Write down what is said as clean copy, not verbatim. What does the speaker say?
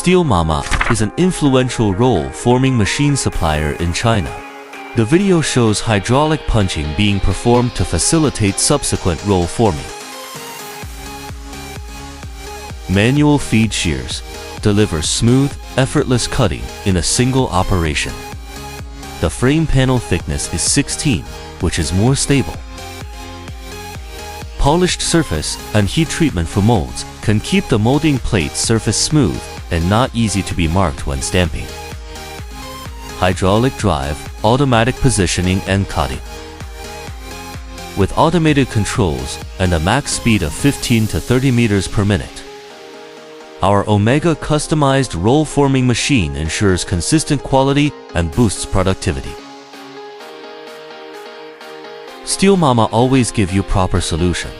Steelmama is an influential roll-forming machine supplier in China. The video shows hydraulic punching being performed to facilitate subsequent roll forming. Manual feed shears deliver smooth, effortless cutting in a single operation. The frame panel thickness is 16, which is more stable. Polished surface and heat treatment for molds can keep the molding plate surface smooth and not easy to be marked when stamping. Hydraulic drive, automatic positioning and cutting. With automated controls and a max speed of 15 to 30 meters per minute. Our Omega customized roll forming machine ensures consistent quality and boosts productivity. Steelmama always give you proper solution.